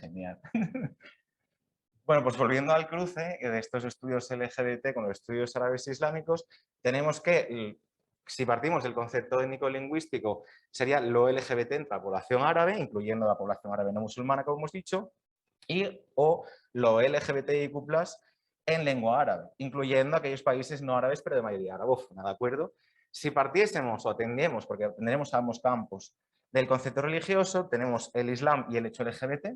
Genial. Bueno, pues volviendo al cruce de estos estudios LGBT con los estudios árabes e islámicos, tenemos que, si partimos del concepto étnico-lingüístico, sería lo LGBT entre la población árabe, incluyendo la población árabe no musulmana, como hemos dicho, y o lo LGBTIQ+, en lengua árabe, incluyendo aquellos países no árabes, pero de mayoría arabófona, ¿de acuerdo? Si partiésemos o atendemos, porque tendremos ambos campos, del concepto religioso, tenemos el Islam y el hecho LGBT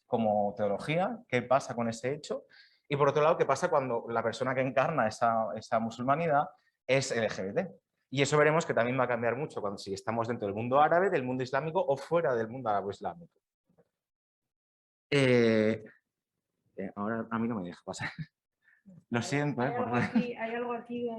como teología, qué pasa con ese hecho, y por otro lado, qué pasa cuando la persona que encarna esa musulmanidad es LGBT. Y eso veremos que también va a cambiar mucho cuando si estamos dentro del mundo árabe, del mundo islámico o fuera del mundo árabe-islámico. Ahora a mí no me deja pasar. Lo siento. Hay algo aquí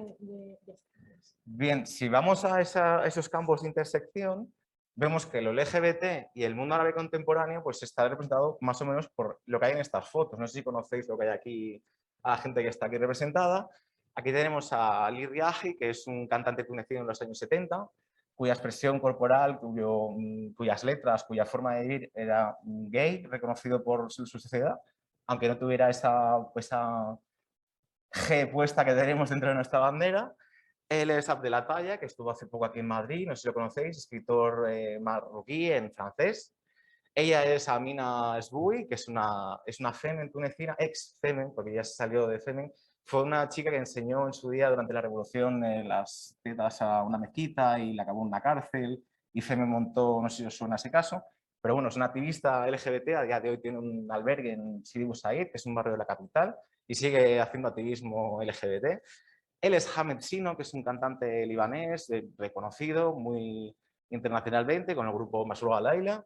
Bien, si vamos a esos campos de intersección, vemos que lo LGBT y el mundo árabe contemporáneo pues está representado más o menos por lo que hay en estas fotos. No sé si conocéis lo que hay aquí, a la gente que está aquí representada. Aquí tenemos a Ali Riahi, que es un cantante tunecino en los años 70, cuya expresión corporal, cuyas letras, cuya forma de vivir era gay, reconocido por su sociedad, aunque no tuviera esa G puesta que tenemos dentro de nuestra bandera. Él es Abdelataya, que estuvo hace poco aquí en Madrid, no sé si lo conocéis, escritor marroquí en francés. Ella es Amina Esboui, que es una femen tunecina, ex femen, porque ya se salió de femen. Fue una chica que enseñó en su día durante la revolución las tetas a una mezquita y la acabó en una cárcel. Y femen montó, no sé si os suena ese caso, pero bueno, es una activista LGBT, a día de hoy tiene un albergue en Sidi Bou Said, que es un barrio de la capital, y sigue haciendo activismo LGBT. Él es Hamed Sino, que es un cantante libanés reconocido muy internacionalmente con el grupo Masrour Laila.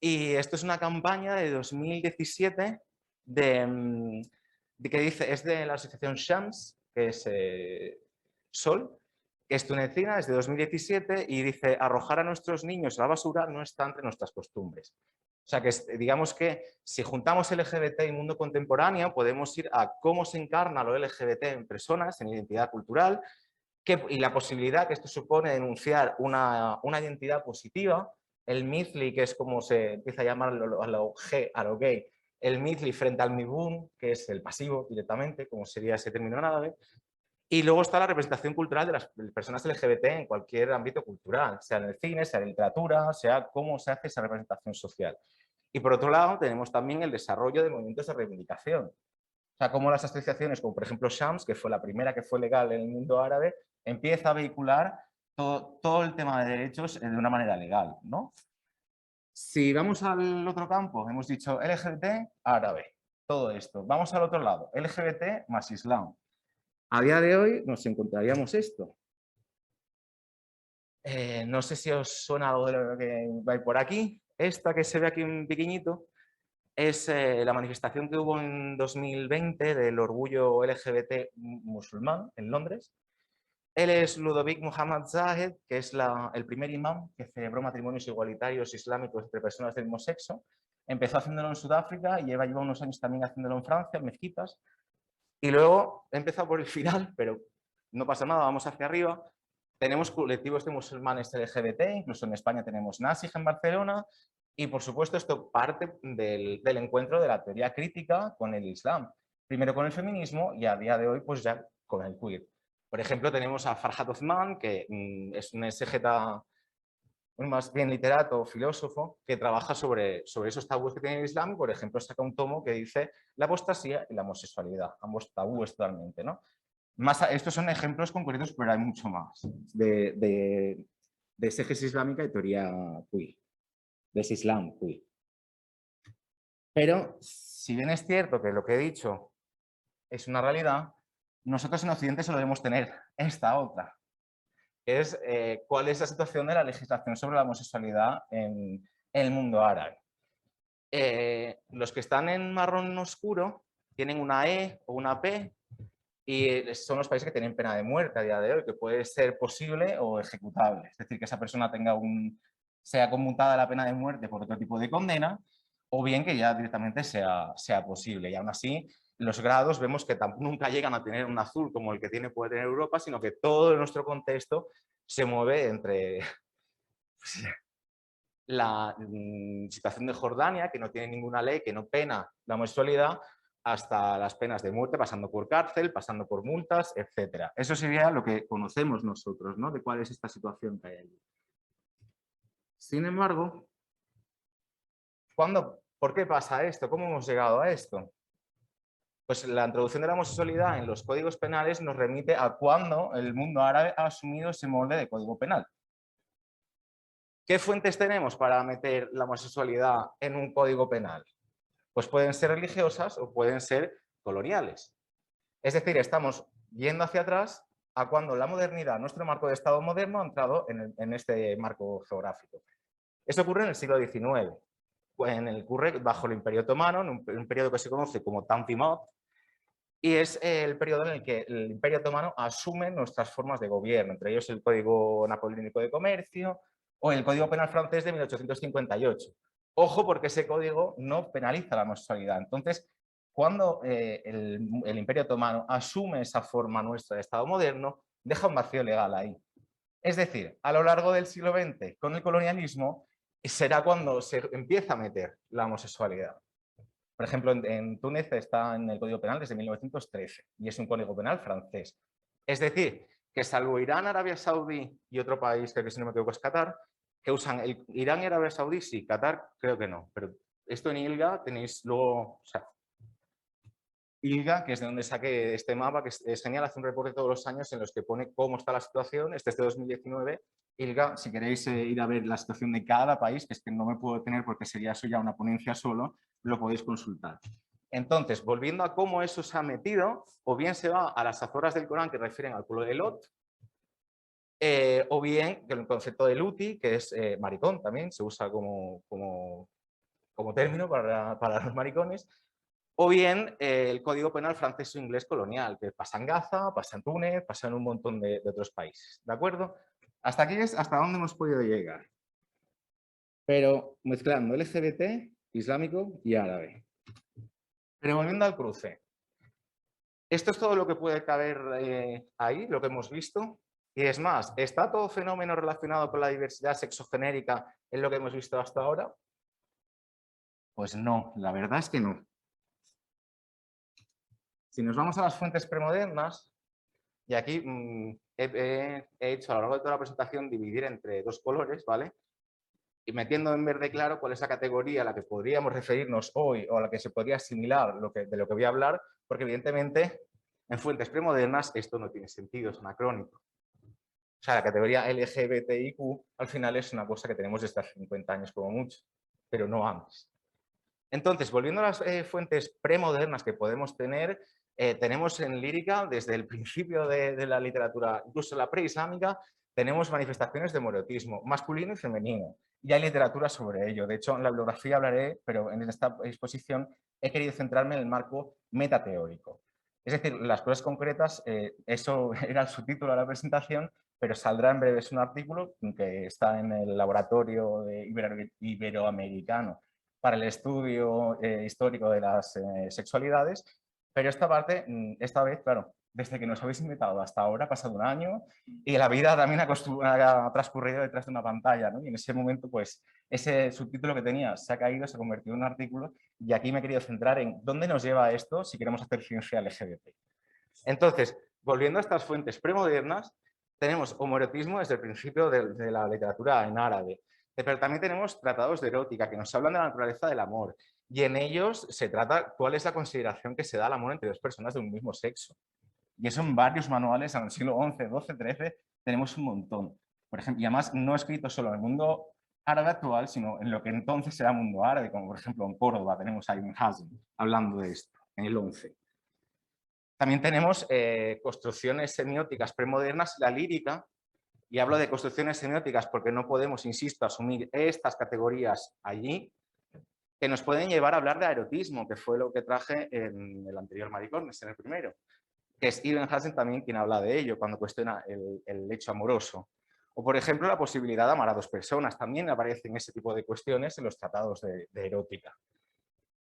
Y esto es una campaña de 2017 que dice, es de la asociación Shams, que es Sol, que es tunecina, es de 2017 y dice, arrojar a nuestros niños a la basura no está entre nuestras costumbres. O sea que digamos que si juntamos LGBT y mundo contemporáneo, podemos ir a cómo se encarna lo LGBT en personas, en identidad cultural, y la posibilidad que esto supone de enunciar una identidad positiva, el Mithli, que es como se empieza a llamar a lo gay, el Mithli frente al Mibun, que es el pasivo directamente, como sería ese término en árabe. Y luego está la representación cultural de las personas LGBT en cualquier ámbito cultural, sea en el cine, sea en la literatura, sea cómo se hace esa representación social. Y por otro lado, tenemos también el desarrollo de movimientos de reivindicación. O sea, como las asociaciones, como por ejemplo Shams, que fue la primera que fue legal en el mundo árabe, empieza a vehicular todo el tema de derechos de una manera legal, ¿no? Si vamos al otro campo, hemos dicho LGBT, árabe, todo esto. Vamos al otro lado, LGBT más Islam. A día de hoy nos encontraríamos esto. No sé si os suena algo de lo que va por aquí. Esta que se ve aquí en pequeñito es la manifestación que hubo en 2020 del orgullo LGBT musulmán en Londres. Él es Ludovic Muhammad Zahed, que es el primer imán que celebró matrimonios igualitarios islámicos entre personas del mismo sexo. Empezó haciéndolo en Sudáfrica y lleva unos años también haciéndolo en Francia, en mezquitas. Y luego he empezado por el final, pero no pasa nada, vamos hacia arriba. Tenemos colectivos de musulmanes LGBT, incluso en España tenemos Nasij en Barcelona, y por supuesto esto parte del encuentro de la teoría crítica con el Islam. Primero con el feminismo y a día de hoy pues ya con el queer. Por ejemplo tenemos a Farhad Othman, que es un exégeta, más bien literato, filósofo, que trabaja sobre esos tabúes que tiene el Islam. Por ejemplo, saca un tomo que dice la apostasía y la homosexualidad, ambos tabúes totalmente, ¿no? Estos son ejemplos concretos, pero hay mucho más de exégesis islámica y teoría queer, de ese Islam queer. Pero, si bien es cierto que lo que he dicho es una realidad, nosotros en Occidente solo debemos tener esta otra, que es cuál es la situación de la legislación sobre la homosexualidad en el mundo árabe. Los que están en marrón oscuro tienen una E o una P, y son los países que tienen pena de muerte a día de hoy, que puede ser posible o ejecutable. Es decir, que esa persona sea conmutada la pena de muerte por otro tipo de condena, o bien que ya directamente sea posible. Y aún así, los grados vemos que nunca llegan a tener un azul como el que puede tener Europa, sino que todo nuestro contexto se mueve entre la situación de Jordania, que no tiene ninguna ley, que no pena la homosexualidad, hasta las penas de muerte, pasando por cárcel, pasando por multas, etc. Eso sería lo que conocemos nosotros, ¿no? De cuál es esta situación que hay allí. Sin embargo, ¿por qué pasa esto? ¿Cómo hemos llegado a esto? Pues la introducción de la homosexualidad en los códigos penales nos remite a cuándo el mundo árabe ha asumido ese molde de código penal. ¿Qué fuentes tenemos para meter la homosexualidad en un código penal? Pues pueden ser religiosas o pueden ser coloniales. Es decir, estamos yendo hacia atrás a cuando la modernidad, nuestro marco de Estado moderno, ha entrado en este marco geográfico. Esto ocurre en el siglo XIX, ocurre bajo el Imperio Otomano, en un periodo que se conoce como Tanzimat, y es el periodo en el que el Imperio Otomano asume nuestras formas de gobierno, entre ellos el Código Napoleónico de Comercio o el Código Penal francés de 1858. Ojo, porque ese código no penaliza la homosexualidad. Entonces, cuando el Imperio Otomano asume esa forma nuestra de Estado moderno, deja un vacío legal ahí. Es decir, a lo largo del siglo XX, con el colonialismo, será cuando se empieza a meter la homosexualidad. Por ejemplo, en Túnez está en el Código Penal desde 1913 y es un código penal francés. Es decir, que salvo Irán, Arabia Saudí y otro país, que si no me equivoco es Qatar, que usan Irán y Arabia Saudí, sí, Qatar creo que no, pero esto en ILGA tenéis luego, o sea, ILGA, que es de donde saqué este mapa, que es genial, hace un reporte todos los años en los que pone cómo está la situación, este es de 2019, ILGA, si queréis ir a ver la situación de cada país, que es que no me puedo detener porque sería eso ya una ponencia solo, lo podéis consultar. Entonces, volviendo a cómo eso se ha metido, o bien se va a las azoras del Corán que refieren al pueblo de Lot, o bien el concepto de luti, que es maricón también, se usa como término para los maricones, o bien el Código Penal francés o inglés colonial, que pasa en Gaza, pasa en Túnez, pasa en un montón de otros países. ¿De acuerdo? Hasta aquí es hasta dónde hemos podido llegar. Pero mezclando LGBT, islámico y árabe. Pero volviendo al cruce. Esto es todo lo que puede caber ahí, lo que hemos visto. Y es más, ¿está todo fenómeno relacionado con la diversidad sexogenérica en lo que hemos visto hasta ahora? Pues no, la verdad es que no. Si nos vamos a las fuentes premodernas, y aquí he hecho a lo largo de toda la presentación dividir entre dos colores, ¿vale? Y metiendo en verde claro cuál es la categoría a la que podríamos referirnos hoy o a la que se podría asimilar de lo que voy a hablar, porque evidentemente en fuentes premodernas esto no tiene sentido, es anacrónico. O sea, la categoría LGBTIQ al final es una cosa que tenemos desde hace 50 años como mucho, pero no antes. Entonces, volviendo a las fuentes premodernas que podemos tener, tenemos en lírica, desde el principio de la literatura, incluso la preislámica, tenemos manifestaciones de homoerotismo masculino y femenino. Y hay literatura sobre ello. De hecho, en la bibliografía hablaré, pero en esta exposición he querido centrarme en el marco metateórico. Es decir, las cosas concretas, eso era el subtítulo de la presentación, pero saldrá en breve, es un artículo que está en el laboratorio iberoamericano para el estudio histórico de las sexualidades, pero esta parte, esta vez, claro, desde que nos habéis invitado hasta ahora ha pasado un año y la vida también ha transcurrido detrás de una pantalla, ¿no? Y en ese momento, pues, ese subtítulo que tenía se ha caído, se ha convertido en un artículo y aquí me he querido centrar en dónde nos lleva esto si queremos hacer ciencia LGBT. Entonces, volviendo a estas fuentes premodernas, tenemos homoerotismo desde el principio de la literatura en árabe, pero también tenemos tratados de erótica que nos hablan de la naturaleza del amor y en ellos se trata cuál es la consideración que se da al amor entre dos personas de un mismo sexo. Y eso en varios manuales, en el siglo XI, XII, XIII, tenemos un montón. Por ejemplo, y además no escrito solo en el mundo árabe actual, sino en lo que entonces era mundo árabe, como por ejemplo en Córdoba tenemos a Ibn Hazm hablando de esto, en el XI. También tenemos construcciones semióticas premodernas, la lírica, y hablo de construcciones semióticas porque no podemos, insisto, asumir estas categorías allí, que nos pueden llevar a hablar de erotismo, que fue lo que traje en el anterior Maricones, en el primero, que es Ibn Hazm también quien habla de ello, cuando cuestiona el hecho amoroso. O, por ejemplo, la posibilidad de amar a dos personas, también aparecen ese tipo de cuestiones en los tratados de erótica.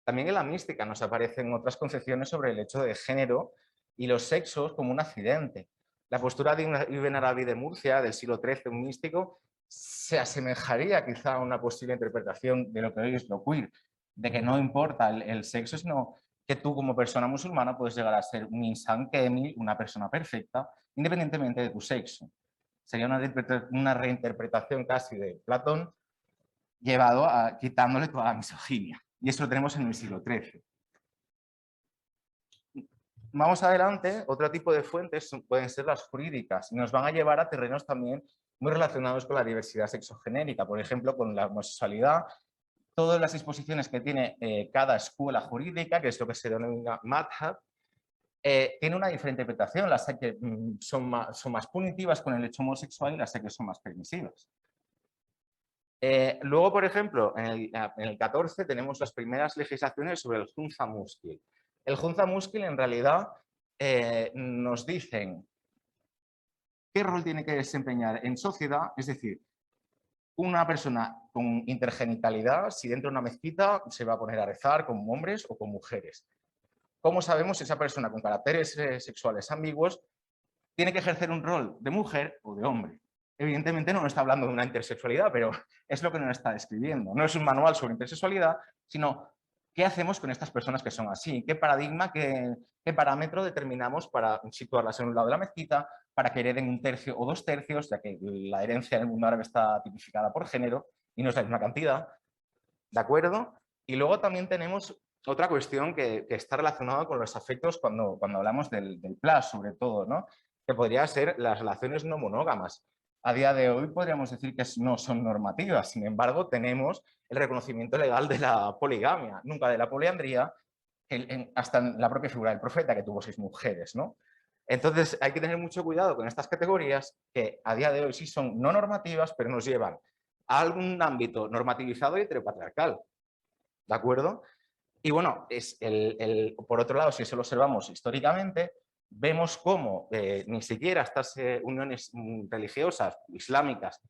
También en la mística nos aparecen otras concepciones sobre el hecho de género y los sexos como un accidente. La postura de Ibn Arabi de Murcia, del siglo XIII, un místico, se asemejaría quizá a una posible interpretación de lo que hoy es lo queer, de que no importa el sexo, sino que tú como persona musulmana puedes llegar a ser un insan kamil, una persona perfecta, independientemente de tu sexo. Sería una reinterpretación casi de Platón, llevado a quitándole toda la misoginia. Y eso lo tenemos en el siglo XIII. Vamos adelante, otro tipo de fuentes pueden ser las jurídicas y nos van a llevar a terrenos también muy relacionados con la diversidad sexogenérica, por ejemplo, con la homosexualidad. Todas las disposiciones que tiene cada escuela jurídica, que es lo que se denomina madhab, tiene una diferente interpretación. Las hay que son más punitivas con el hecho homosexual y las hay que son más permisivas. Luego, por ejemplo, en el 14 tenemos las primeras legislaciones sobre el Hunza Muskil. El Hunza Muskil en realidad nos dicen qué rol tiene que desempeñar en sociedad, es decir, una persona con intergenitalidad, si dentro de una mezquita se va a poner a rezar con hombres o con mujeres. ¿Cómo sabemos si esa persona con caracteres sexuales ambiguos tiene que ejercer un rol de mujer o de hombre? Evidentemente no nos está hablando de una intersexualidad, pero es lo que nos está describiendo. No es un manual sobre intersexualidad, sino qué hacemos con estas personas que son así, qué paradigma, qué parámetro determinamos para situarlas en un lado de la mezquita, para que hereden un tercio o dos tercios, ya que la herencia en el mundo árabe está tipificada por género y no es la misma cantidad, ¿de acuerdo? Y luego también tenemos otra cuestión que está relacionada con los afectos cuando hablamos del plus, sobre todo, ¿no? Que podría ser las relaciones no monógamas. A día de hoy podríamos decir que no son normativas, sin embargo tenemos el reconocimiento legal de la poligamia, nunca de la poliandría, hasta en la propia figura del profeta que tuvo 6 mujeres, ¿no? Entonces hay que tener mucho cuidado con estas categorías que a día de hoy sí son no normativas, pero nos llevan a algún ámbito normativizado y heteropatriarcal, ¿de acuerdo? Y bueno, por otro lado, si eso lo observamos históricamente, vemos cómo ni siquiera estas uniones religiosas islámicas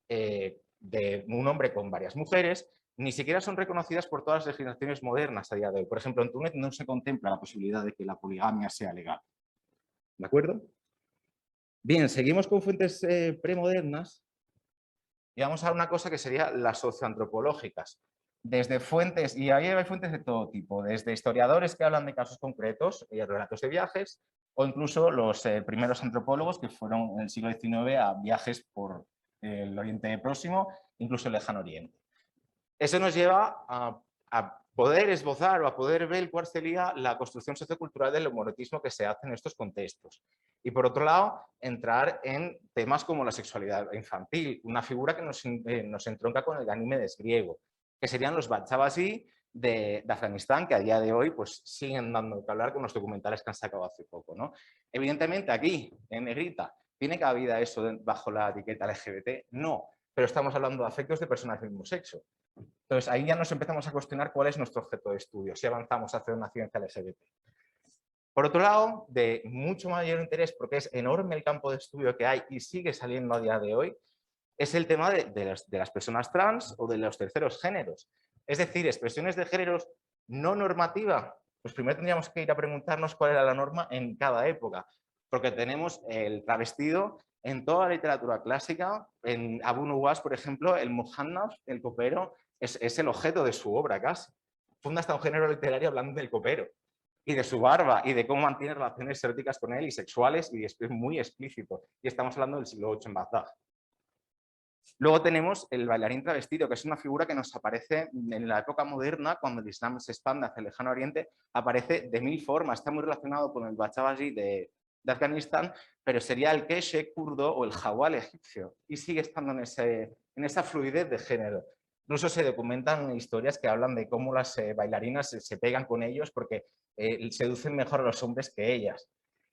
de un hombre con varias mujeres, ni siquiera son reconocidas por todas las legislaciones modernas a día de hoy. Por ejemplo, en Túnez no se contempla la posibilidad de que la poligamia sea legal. ¿De acuerdo? Bien, seguimos con fuentes premodernas y vamos a una cosa que sería las socioantropológicas. Desde fuentes, y ahí hay fuentes de todo tipo, desde historiadores que hablan de casos concretos y relatos de viajes, o incluso los primeros antropólogos que fueron en el siglo XIX a viajes por el Oriente Próximo, incluso el Lejano Oriente. Eso nos lleva a poder esbozar o a poder ver cuál sería la construcción sociocultural del homoerotismo que se hace en estos contextos. Y por otro lado, entrar en temas como la sexualidad infantil, una figura que nos entronca con el Ganímedes griego, que serían los Bachabasi de Afganistán, que a día de hoy pues, siguen dando que hablar con los documentales que han sacado hace poco, ¿no? Evidentemente aquí, en negrita, ¿tiene cabida eso bajo la etiqueta LGBT? No, pero estamos hablando de afectos de personas del mismo sexo. Entonces, ahí ya nos empezamos a cuestionar cuál es nuestro objeto de estudio, si avanzamos hacia una ciencia LGBT. Por otro lado, de mucho mayor interés, porque es enorme el campo de estudio que hay y sigue saliendo a día de hoy, es el tema de las personas trans o de los terceros géneros. Es decir, expresiones de géneros no normativa. Pues primero tendríamos que ir a preguntarnos cuál era la norma en cada época, porque tenemos el travestido en toda la literatura clásica. En Abu Nuwas, por ejemplo, el Muhannaf, el copero, es el objeto de su obra casi. Funda hasta un género literario hablando del copero y de su barba y de cómo mantiene relaciones eróticas con él y sexuales, y es muy explícito. Y estamos hablando del siglo VIII en Bagdad. Luego tenemos el bailarín travestido, que es una figura que nos aparece en la época moderna, cuando el Islam se expande hacia el Lejano Oriente, aparece de 1000 formas. Está muy relacionado con el Bachabaji de Afganistán, pero sería el Keshe kurdo o el Jawal egipcio, y sigue estando en esa fluidez de género. Incluso se documentan historias que hablan de cómo las bailarinas se pegan con ellos porque seducen mejor a los hombres que ellas.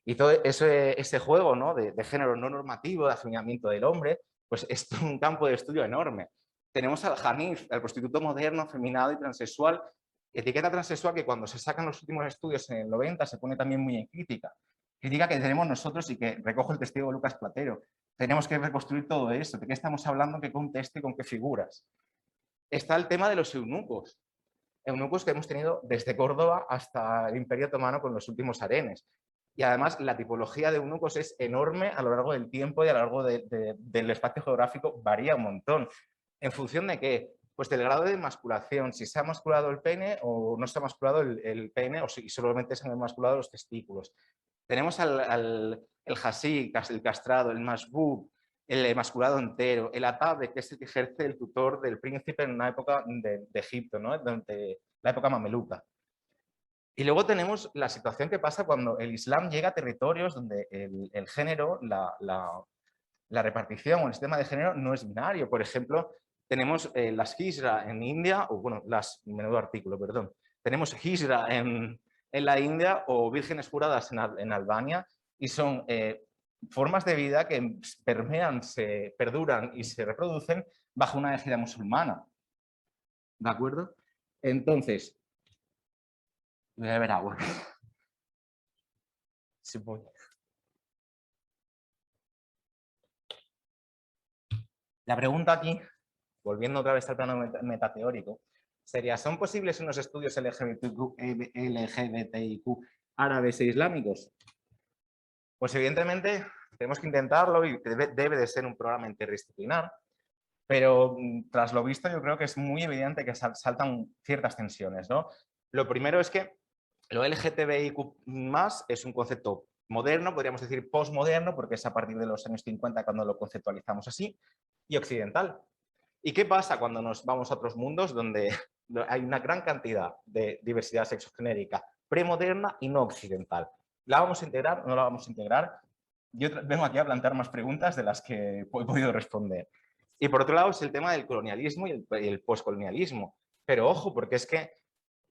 Y todo ese juego, ¿no? de género no normativo, de afinamiento del hombre, pues es un campo de estudio enorme. Tenemos al Hanif, el prostituto moderno, afeminado y transexual, etiqueta transexual que cuando se sacan los últimos estudios en el 90 se pone también muy en crítica. Crítica que tenemos nosotros y que recoge el testigo de Lucas Platero. Tenemos que reconstruir todo eso, de qué estamos hablando, en qué contexto y con qué figuras. Está el tema de los eunucos. Eunucos que hemos tenido desde Córdoba hasta el Imperio Otomano con los últimos harenes. Y además la tipología de eunucos es enorme a lo largo del tiempo y a lo largo del espacio geográfico varía un montón. ¿En función de qué? Pues del grado de masculación, si se ha masculado el pene o no se ha masculado el pene o si solamente se han masculado los testículos. Tenemos el hasí, el castrado, el masbub, el emasculado entero, el atabe, que es el que ejerce el tutor del príncipe en una época de Egipto, ¿no? Durante la época mameluca. Y luego tenemos la situación que pasa cuando el Islam llega a territorios donde el género, la repartición o el sistema de género no es binario. Por ejemplo, tenemos las hijra en India, o bueno, menudo artículo, perdón. Tenemos hijra en la India o vírgenes juradas en Albania y son formas de vida que permean, se perduran y se reproducen bajo una égida musulmana. ¿De acuerdo? Entonces, voy a beber agua. Sí, voy. La pregunta aquí, volviendo otra vez al plano metateórico, sería, ¿son posibles unos estudios LGBTIQ árabes e islámicos? Pues evidentemente tenemos que intentarlo y debe de ser un programa interdisciplinar, pero tras lo visto yo creo que es muy evidente que saltan ciertas tensiones, ¿no? Lo primero es que lo LGTBIQ+ es un concepto moderno, podríamos decir postmoderno, porque es a partir de los años 50 cuando lo conceptualizamos así, y occidental. ¿Y qué pasa cuando nos vamos a otros mundos donde hay una gran cantidad de diversidad sexogenérica premoderna y no occidental? ¿La vamos a integrar o no la vamos a integrar? Yo vengo aquí a plantear más preguntas de las que he podido responder. Y por otro lado es el tema del colonialismo y el postcolonialismo. Pero ojo, porque es que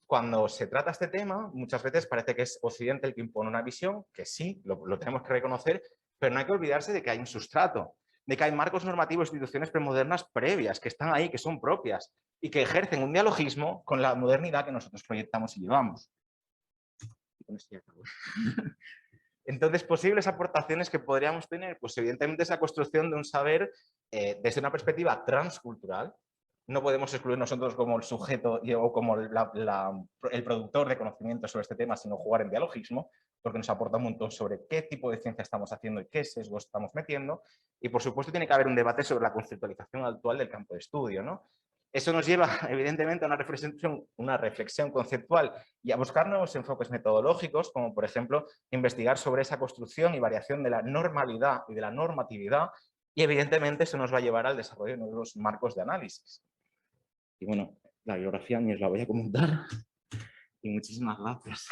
cuando se trata este tema, muchas veces parece que es Occidente el que impone una visión, que sí, lo tenemos que reconocer, pero no hay que olvidarse de que hay un sustrato, de que hay marcos normativos e instituciones premodernas previas, que están ahí, que son propias, y que ejercen un dialogismo con la modernidad que nosotros proyectamos y llevamos. Entonces, posibles aportaciones que podríamos tener, pues evidentemente es la construcción de un saber desde una perspectiva transcultural. No podemos excluir nosotros como el sujeto o como el productor de conocimiento sobre este tema, sino jugar en dialogismo, porque nos aporta un montón sobre qué tipo de ciencia estamos haciendo y qué sesgos estamos metiendo. Y por supuesto tiene que haber un debate sobre la conceptualización actual del campo de estudio, ¿no? Eso nos lleva, evidentemente, a una reflexión conceptual y a buscar nuevos enfoques metodológicos, como por ejemplo investigar sobre esa construcción y variación de la normalidad y de la normatividad, y evidentemente eso nos va a llevar al desarrollo de nuevos marcos de análisis. Y bueno, la bibliografía ni os la voy a comentar. Y muchísimas gracias.